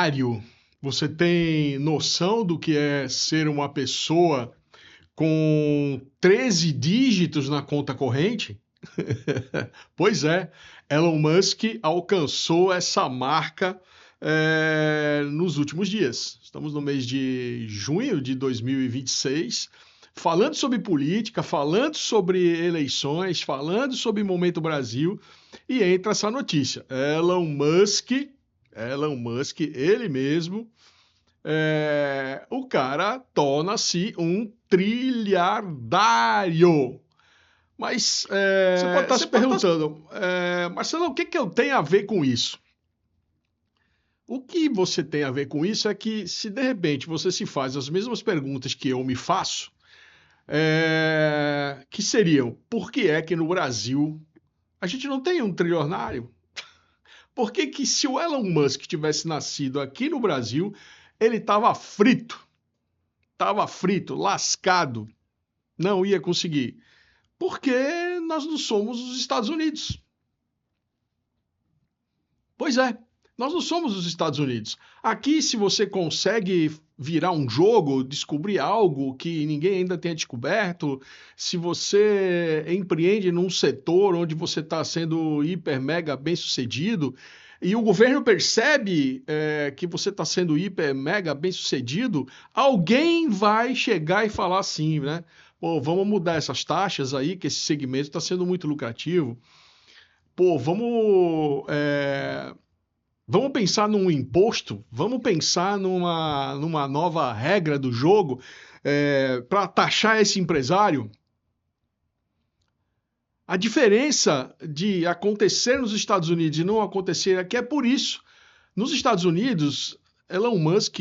trilhardário? Você tem noção do que é ser uma pessoa com 13 dígitos na conta corrente? Pois é, Elon Musk alcançou essa marca nos últimos dias. Estamos no mês de junho de 2026, falando sobre política, falando sobre eleições, falando sobre Momento Brasil, e entra essa notícia. Elon Musk, ele mesmo, o cara torna-se um trilhardário. Mas você pode estar se perguntando, Marcelo, o que que eu tenho a ver com isso? O que você tem a ver com isso é que, se de repente você se faz as mesmas perguntas que eu me faço, que seriam: por que é que no Brasil a gente não tem um trilionário? Por que que, se o Elon Musk tivesse nascido aqui no Brasil, ele estava frito, lascado, não ia conseguir? Porque nós não somos os Estados Unidos. Pois é, nós não somos os Estados Unidos. Aqui, se você consegue virar um jogo, descobrir algo que ninguém ainda tenha descoberto, se você empreende num setor onde você está sendo hiper, mega bem sucedido, e o governo percebe que você está sendo hiper, mega bem sucedido, alguém vai chegar e falar assim, né? Pô, vamos mudar essas taxas aí, que esse segmento está sendo muito lucrativo. Pô, vamos pensar num imposto, vamos pensar numa nova regra do jogo para taxar esse empresário. A diferença de acontecer nos Estados Unidos e não acontecer aqui é por isso. Nos Estados Unidos, Elon Musk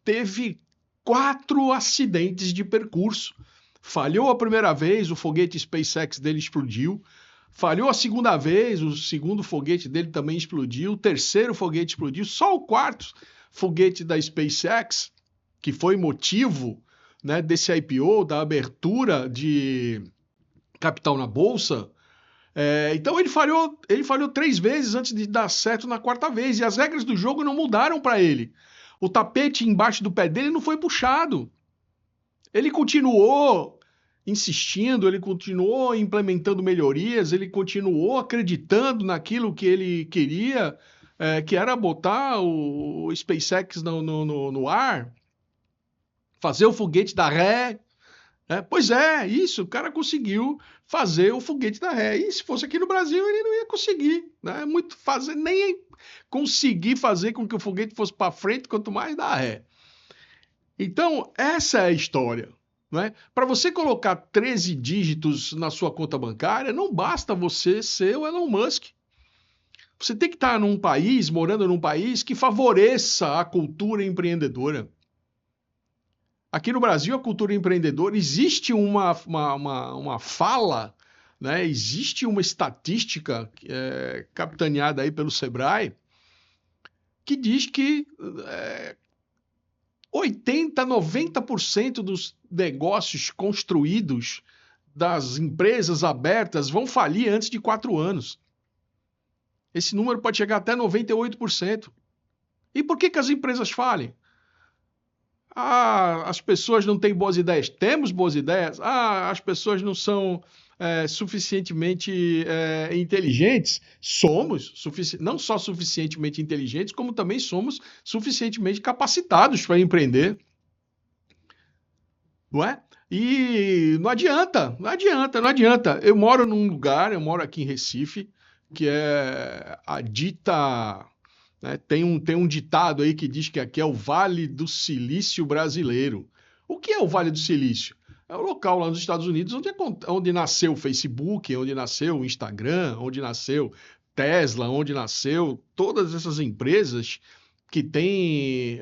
teve 4 acidentes de percurso. Falhou a primeira vez, o foguete SpaceX dele explodiu. Falhou a segunda vez, o segundo foguete dele também explodiu. O terceiro foguete explodiu. Só o quarto foguete da SpaceX, que foi motivo, né, desse IPO, da abertura de capital na bolsa. Então ele falhou 3 vezes antes de dar certo na quarta vez. E as regras do jogo não mudaram para ele. O tapete embaixo do pé dele não foi puxado. Ele continuou insistindo, ele continuou implementando melhorias, ele continuou acreditando naquilo que ele queria, que era botar o SpaceX no ar, fazer o foguete da ré. Pois é, isso, o cara conseguiu fazer o foguete da ré. E se fosse aqui no Brasil, ele não ia conseguir, né? Nem conseguir fazer com que o foguete fosse para frente, quanto mais dar ré. Então, essa é a história. Né? Para você colocar 13 dígitos na sua conta bancária, não basta você ser o Elon Musk. Você tem que estar morando num país que favoreça a cultura empreendedora. Aqui no Brasil, a cultura empreendedora, existe uma fala, né? Existe uma estatística capitaneada aí pelo Sebrae, que diz que 80%, 90% dos negócios construídos, das empresas abertas, vão falir antes de 4 anos. Esse número pode chegar até 98%. E por que as empresas falem? As pessoas não têm boas ideias. Temos boas ideias. As pessoas não são suficientemente inteligentes. Somos, não só suficientemente inteligentes, como também somos suficientemente capacitados para empreender. Não é? E não adianta. Eu moro aqui em Recife, que é a dita... Né, tem um ditado aí que diz que aqui é o Vale do Silício brasileiro. O que é o Vale do Silício? É o local lá nos Estados Unidos onde nasceu o Facebook, onde nasceu o Instagram, onde nasceu Tesla, onde nasceu todas essas empresas que têm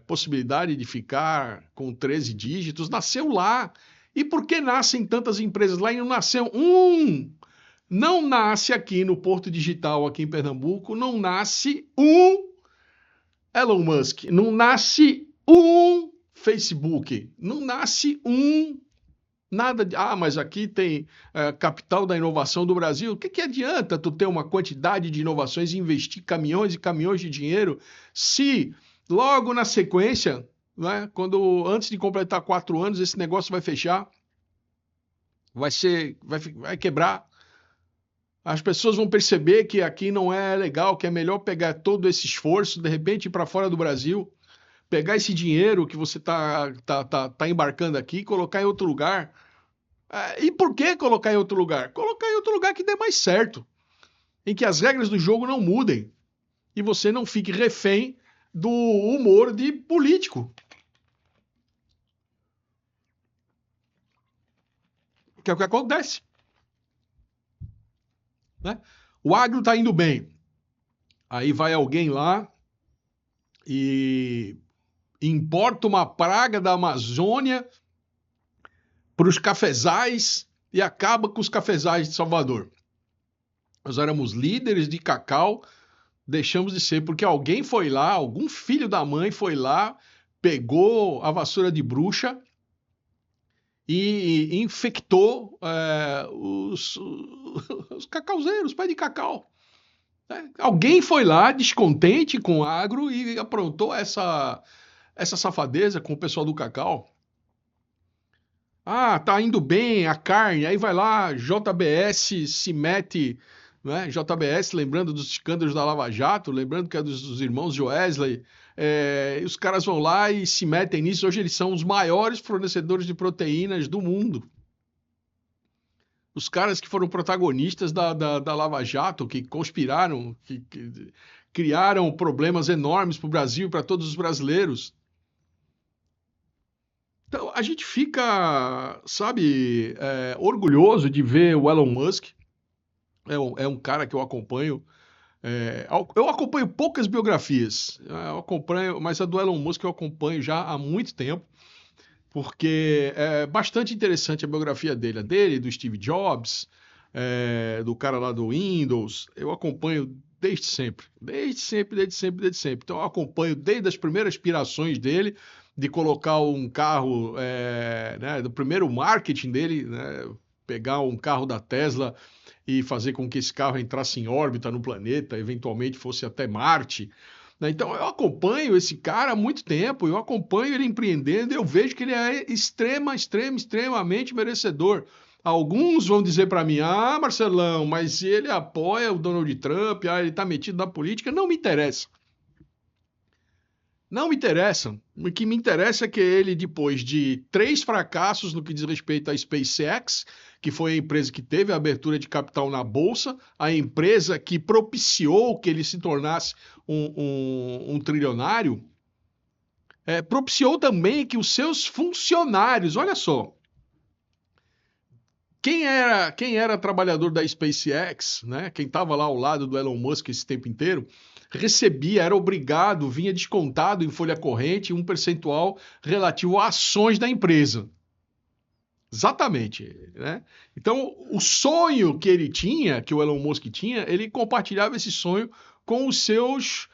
possibilidade de ficar com 13 dígitos, nasceu lá. E por que nascem tantas empresas lá e não nasceu Não nasce aqui no Porto Digital, aqui em Pernambuco, não nasce um Elon Musk, não nasce um Facebook, não nasce um Nada de, mas aqui tem capital da inovação do Brasil. O que que adianta tu ter uma quantidade de inovações e investir caminhões e caminhões de dinheiro se logo na sequência, né, quando antes de completar 4 anos, esse negócio vai fechar, vai quebrar. As pessoas vão perceber que aqui não é legal, que é melhor pegar todo esse esforço, de repente ir para fora do Brasil, pegar esse dinheiro que você tá embarcando aqui e colocar em outro lugar. E por que colocar em outro lugar? Colocar em outro lugar que dê mais certo, em que as regras do jogo não mudem e você não fique refém do humor de político. Que é o que acontece. Né? O agro está indo bem. Aí vai alguém lá e importa uma praga da Amazônia para os cafezais e acaba com os cafezais de Salvador. Nós éramos líderes de cacau, deixamos de ser, porque alguém foi lá, algum filho da mãe foi lá, pegou a vassoura de bruxa e infectou os cacauzeiros, os pés de cacau. Alguém foi lá, descontente com o agro, e aprontou essa safadeza com o pessoal do cacau. Tá indo bem a carne, aí vai lá, JBS se mete, né? JBS, lembrando dos escândalos da Lava Jato, lembrando que é dos irmãos Joesley, e os caras vão lá e se metem nisso. Hoje eles são os maiores fornecedores de proteínas do mundo. Os caras que foram protagonistas da Lava Jato, que conspiraram, que criaram problemas enormes para o Brasil e para todos os brasileiros. Então, a gente fica, sabe, orgulhoso de ver o Elon Musk. É um cara que eu acompanho. Eu acompanho poucas biografias, mas a do Elon Musk eu acompanho já há muito tempo, porque é bastante interessante a biografia dele, do Steve Jobs, do cara lá do Windows. Eu acompanho desde sempre. Então eu acompanho desde as primeiras aspirações dele de colocar um carro, né, do primeiro marketing dele, né, pegar um carro da Tesla e fazer com que esse carro entrasse em órbita no planeta, eventualmente fosse até Marte. Né? Então eu acompanho esse cara há muito tempo, eu acompanho ele empreendendo e eu vejo que ele é extremamente merecedor. Alguns vão dizer para mim, Marcelão, mas ele apoia o Donald Trump, ele está metido na política. Não me interessa. Não me interessa. O que me interessa é que ele, depois de 3 fracassos no que diz respeito à SpaceX, que foi a empresa que teve a abertura de capital na Bolsa, a empresa que propiciou que ele se tornasse um trilionário, propiciou também que os seus funcionários, olha só, quem era trabalhador da SpaceX, né, quem estava lá ao lado do Elon Musk esse tempo inteiro, recebia, era obrigado, vinha descontado em folha corrente um percentual relativo a ações da empresa. Exatamente, né? Então, o sonho que ele tinha, que o Elon Musk tinha, ele compartilhava esse sonho com os seus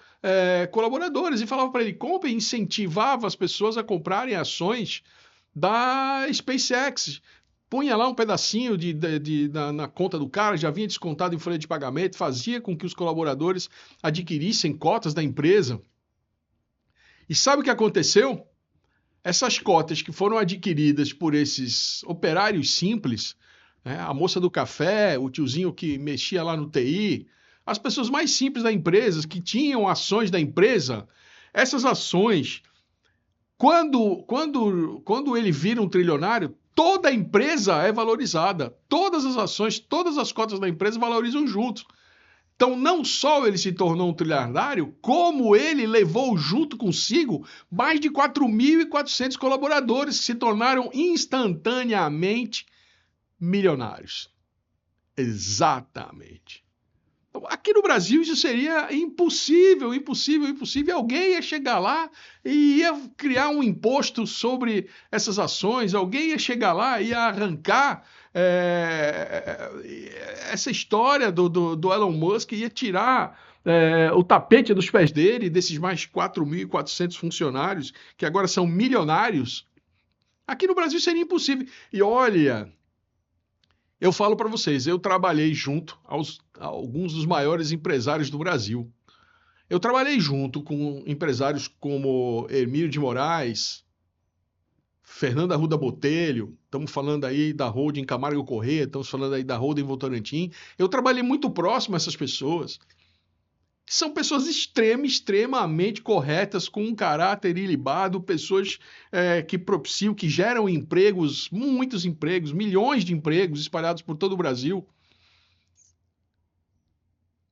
colaboradores e falava para ele, compre, incentivava as pessoas a comprarem ações da SpaceX. Punha lá um pedacinho na conta do cara, já vinha descontado em folha de pagamento, fazia com que os colaboradores adquirissem cotas da empresa. E sabe o que aconteceu? Essas cotas que foram adquiridas por esses operários simples, né, a moça do café, o tiozinho que mexia lá no TI, as pessoas mais simples da empresa, que tinham ações da empresa, essas ações, quando ele vira um trilionário, toda a empresa é valorizada. Todas as ações, todas as cotas da empresa valorizam juntos. Então, não só ele se tornou um trilhardário, como ele levou junto consigo mais de 4.400 colaboradores que se tornaram instantaneamente milionários. Exatamente. Então, aqui no Brasil isso seria impossível. Alguém ia chegar lá e ia criar um imposto sobre essas ações, alguém ia chegar lá e ia arrancar essa história do Elon Musk, ia tirar o tapete dos pés dele, desses mais 4.400 funcionários, que agora são milionários, Aqui no Brasil seria impossível. E olha, eu falo para vocês, eu trabalhei junto a alguns dos maiores empresários do Brasil. Eu trabalhei junto com empresários como Hermílio de Moraes, Fernando Arruda Botelho, estamos falando aí da Holding Camargo Corrêa, estamos falando aí da Holding Votorantim. Eu trabalhei muito próximo a essas pessoas. São pessoas extremamente corretas, com um caráter ilibado, pessoas que propiciam, que geram empregos, muitos empregos, milhões de empregos espalhados por todo o Brasil.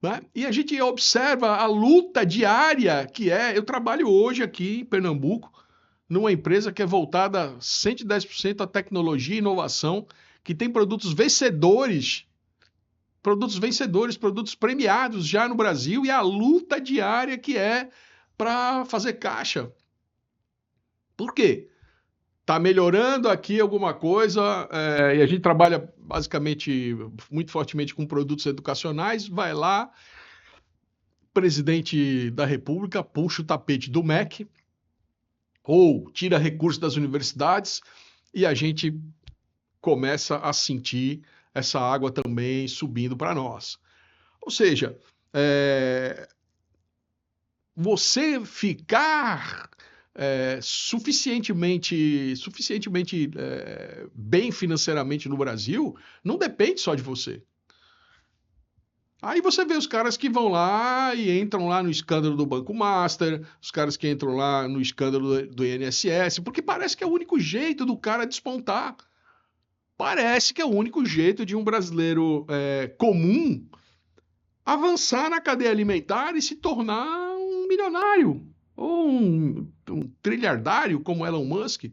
Né? E a gente observa a luta diária que é. Eu trabalho hoje aqui em Pernambuco, numa empresa que é voltada 110% à tecnologia e inovação, que tem produtos premiados já no Brasil, e a luta diária que é para fazer caixa. Por quê? Está melhorando aqui alguma coisa, e a gente trabalha basicamente muito fortemente com produtos educacionais, vai lá, presidente da República puxa o tapete do MEC ou tira recursos das universidades e a gente começa a sentir essa água também subindo para nós. Ou seja, você ficar suficientemente bem financeiramente no Brasil não depende só de você. Aí você vê os caras que vão lá e entram lá no escândalo do Banco Master, os caras que entram lá no escândalo do INSS, porque parece que é o único jeito do cara despontar. Parece que é o único jeito de um brasileiro comum avançar na cadeia alimentar e se tornar um milionário ou um trilhardário como Elon Musk.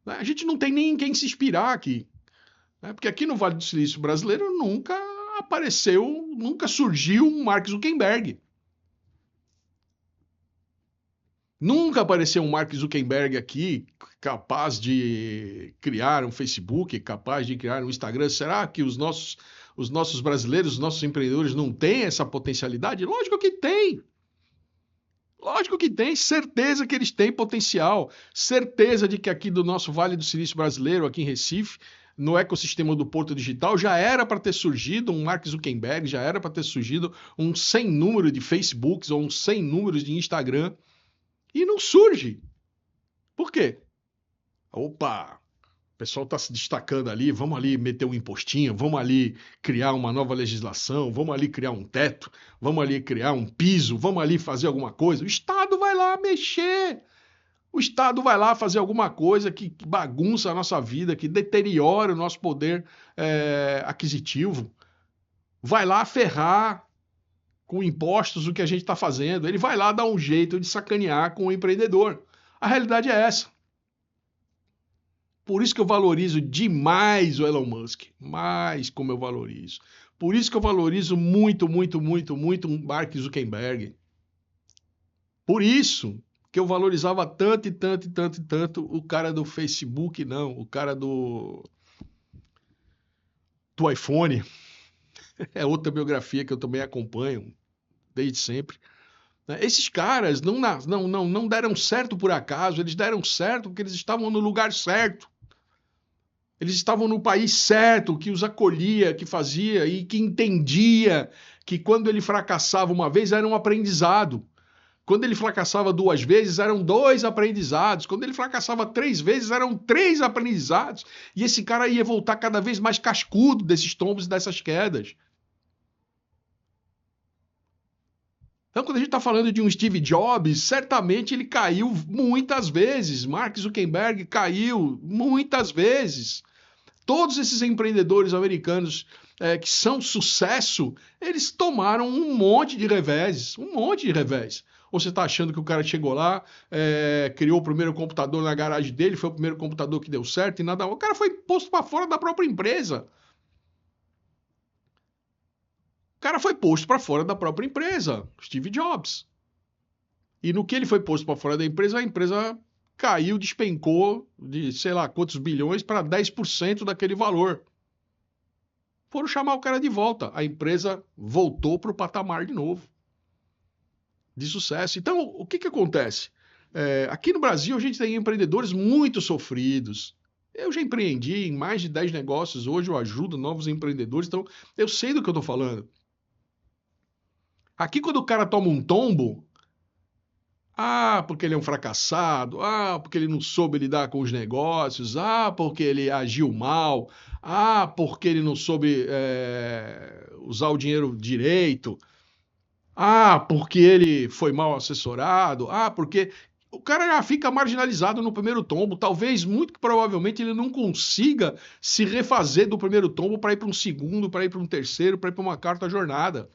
A gente não tem nem em quem se inspirar aqui. Porque aqui no Vale do Silício brasileiro nunca apareceu, nunca surgiu um Mark Zuckerberg. Nunca apareceu um Mark Zuckerberg aqui capaz de criar um Facebook, capaz de criar um Instagram. Será que os nossos brasileiros, os nossos empreendedores não têm essa potencialidade? Lógico que tem. Lógico que tem, certeza que eles têm potencial, certeza de que aqui do nosso Vale do Silício brasileiro, aqui em Recife, no ecossistema do Porto Digital, já era para ter surgido um Mark Zuckerberg, já era para ter surgido um sem número de Facebooks ou um sem números de Instagram, e não surge. Por quê? Opa, o pessoal está se destacando ali, vamos ali meter um impostinho, vamos ali criar uma nova legislação, vamos ali criar um teto, vamos ali criar um piso, vamos ali fazer alguma coisa. O Estado vai lá mexer. O Estado vai lá fazer alguma coisa que bagunça a nossa vida, que deteriora o nosso poder aquisitivo. Vai lá ferrar com impostos o que a gente está fazendo. Ele vai lá dar um jeito de sacanear com o empreendedor. A realidade é essa. Por isso que eu valorizo demais o Elon Musk. Mais como eu valorizo. Por isso que eu valorizo muito o Mark Zuckerberg. Por isso que eu valorizava tanto o cara do Facebook, não, o cara do iPhone. É outra biografia que eu também acompanho desde sempre. Esses caras não deram certo por acaso, eles deram certo porque eles estavam no lugar certo. Eles estavam no país certo, que os acolhia, que fazia e que entendia que quando ele fracassava uma vez era um aprendizado. Quando ele fracassava 2 vezes, eram 2 aprendizados. Quando ele fracassava 3 vezes, eram 3 aprendizados. E esse cara ia voltar cada vez mais cascudo desses tombos e dessas quedas. Então, quando a gente está falando de um Steve Jobs, certamente ele caiu muitas vezes. Mark Zuckerberg caiu muitas vezes. Todos esses empreendedores americanos que são sucesso, eles tomaram um monte de reveses. Ou você está achando que o cara chegou lá, criou o primeiro computador na garagem dele, foi o primeiro computador que deu certo e nada. O cara foi posto para fora da própria empresa. Steve Jobs. E no que ele foi posto para fora da empresa, a empresa caiu, despencou de sei lá quantos bilhões para 10% daquele valor. Foram chamar o cara de volta. A empresa voltou para o patamar de novo. De sucesso. Então, o que acontece? Aqui no Brasil a gente tem empreendedores muito sofridos. Eu já empreendi em mais de 10 negócios, hoje eu ajudo novos empreendedores, então eu sei do que eu estou falando. Aqui quando o cara toma um tombo, porque ele é um fracassado, porque ele não soube lidar com os negócios, porque ele agiu mal, porque ele não soube usar o dinheiro direito, porque ele foi mal assessorado, porque o cara já fica marginalizado no primeiro tombo. Talvez, muito provavelmente, ele não consiga se refazer do primeiro tombo para ir para um segundo, para ir para um terceiro, para ir para uma quarta jornada.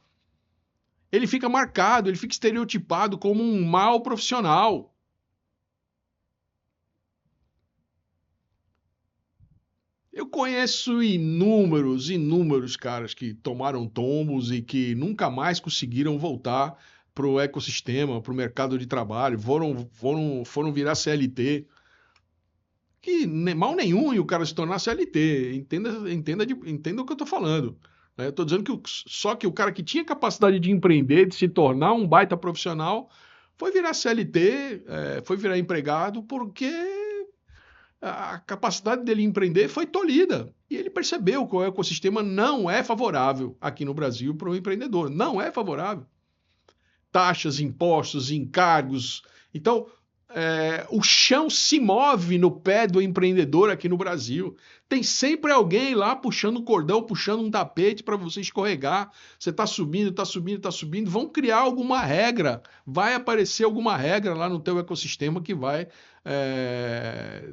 Ele fica marcado, ele fica estereotipado como um mau profissional. Eu conheço inúmeros caras que tomaram tombos e que nunca mais conseguiram voltar para o ecossistema, para o mercado de trabalho, foram virar CLT. Que mal nenhum em o cara se tornar CLT. Entenda o que eu estou falando. Eu estou dizendo que só que o cara que tinha capacidade de empreender, de se tornar um baita profissional, foi virar CLT, foi virar empregado, porque a capacidade dele empreender foi tolhida. E ele percebeu que o ecossistema não é favorável aqui no Brasil para o empreendedor. Não é favorável. Taxas, impostos, encargos. Então, o chão se move no pé do empreendedor aqui no Brasil. Tem sempre alguém lá puxando um cordão, puxando um tapete para você escorregar. Você está subindo, está subindo, está subindo. Vão criar alguma regra. Vai aparecer alguma regra lá no teu ecossistema que vai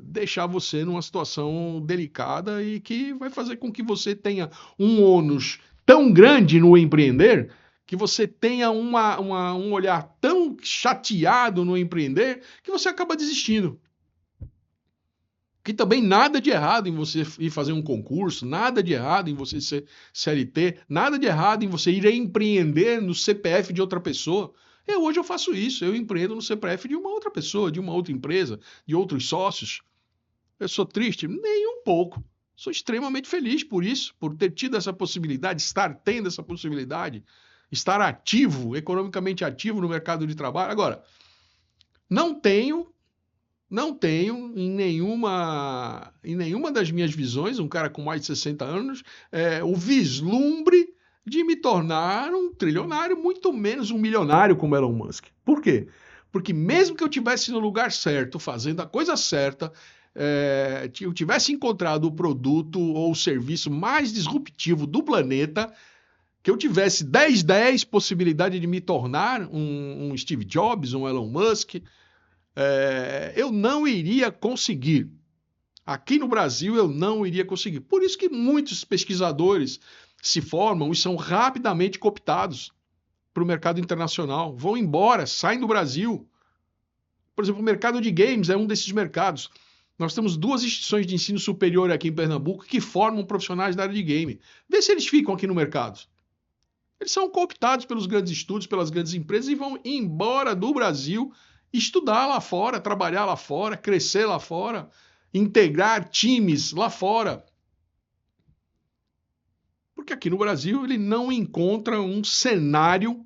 deixar você numa situação delicada e que vai fazer com que você tenha um ônus tão grande no empreender, que você tenha um olhar tão chateado no empreender, que você acaba desistindo. Que também nada de errado em você ir fazer um concurso, nada de errado em você ser CLT, nada de errado em você ir empreender no CPF de outra pessoa. Hoje eu faço isso, eu empreendo no CPF de uma outra pessoa, de uma outra empresa, de outros sócios. Eu sou triste? Nem um pouco. Sou extremamente feliz por isso, por ter tido essa possibilidade, estar tendo essa possibilidade, estar ativo, economicamente ativo no mercado de trabalho. Agora, não tenho em nenhuma das minhas visões, um cara com mais de 60 anos, o vislumbre de me tornar um trilionário, muito menos um milionário como Elon Musk. Por quê? Porque mesmo que eu estivesse no lugar certo, fazendo a coisa certa, eu tivesse encontrado o produto ou o serviço mais disruptivo do planeta, que eu tivesse 10 possibilidade de me tornar um Steve Jobs, um Elon Musk, eu não iria conseguir. Aqui no Brasil eu não iria conseguir. Por isso que muitos pesquisadores se formam e são rapidamente cooptados para o mercado internacional. Vão embora, saem do Brasil. Por exemplo, o mercado de games é um desses mercados. Nós temos 2 instituições de ensino superior aqui em Pernambuco que formam profissionais da área de game. Vê se eles ficam aqui no mercado. Eles são cooptados pelos grandes estúdios, pelas grandes empresas e vão embora do Brasil, estudar lá fora, trabalhar lá fora, crescer lá fora, integrar times lá fora. Porque aqui no Brasil ele não encontra um cenário,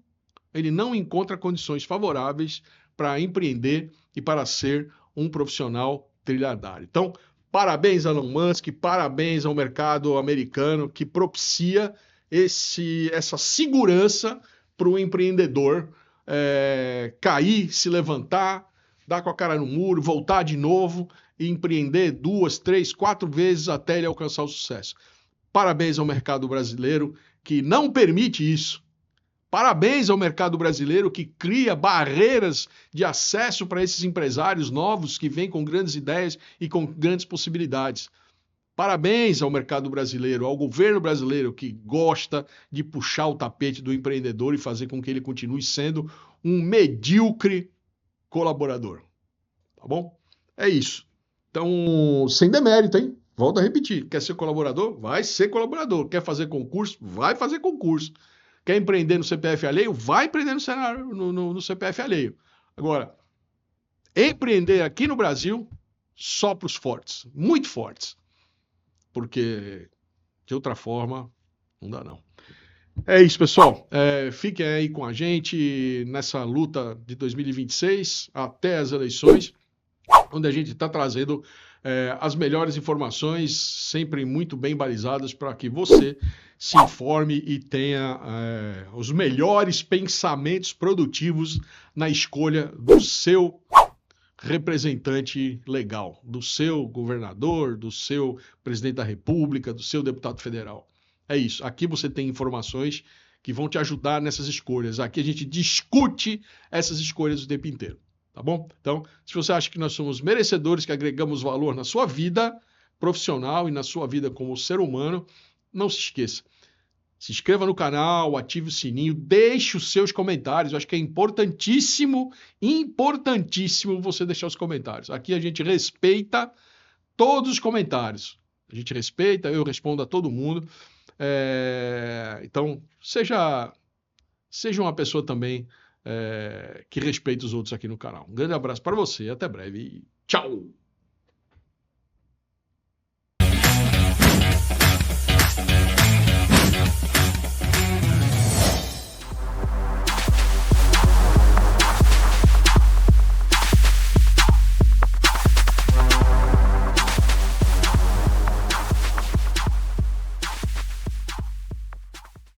ele não encontra condições favoráveis para empreender e para ser um profissional trilhardário. Então, parabéns a Elon Musk, parabéns ao mercado americano que propicia essa segurança para o empreendedor cair, se levantar, dar com a cara no muro, voltar de novo e empreender 2, 3, 4 vezes até ele alcançar o sucesso. Parabéns ao mercado brasileiro que não permite isso. Parabéns ao mercado brasileiro que cria barreiras de acesso para esses empresários novos que vêm com grandes ideias e com grandes possibilidades. Parabéns ao mercado brasileiro, ao governo brasileiro que gosta de puxar o tapete do empreendedor e fazer com que ele continue sendo um medíocre colaborador. Tá bom? É isso. Então, sem demérito, hein? Volto a repetir. Quer ser colaborador? Vai ser colaborador. Quer fazer concurso? Vai fazer concurso. Quer empreender no CPF alheio? Vai empreender no CPF alheio. Agora, empreender aqui no Brasil, só para os fortes. Muito fortes. Porque, de outra forma, não dá não. É isso, pessoal. Fiquem aí com a gente nessa luta de 2026 até as eleições, onde a gente está trazendo as melhores informações, sempre muito bem balizadas, para que você se informe e tenha os melhores pensamentos produtivos na escolha do seu representante legal, do seu governador, do seu presidente da República, do seu deputado federal. É isso. Aqui você tem informações que vão te ajudar nessas escolhas. Aqui a gente discute essas escolhas o tempo inteiro. Tá bom? Então, se você acha que nós somos merecedores, que agregamos valor na sua vida profissional e na sua vida como ser humano, não se esqueça. Se inscreva no canal, ative o sininho, deixe os seus comentários. Eu acho que é importantíssimo, importantíssimo você deixar os comentários. Aqui a gente respeita todos os comentários. A gente respeita, eu respondo a todo mundo. Então, seja uma pessoa também que respeita os outros aqui no canal. Um grande abraço para você, até breve e tchau!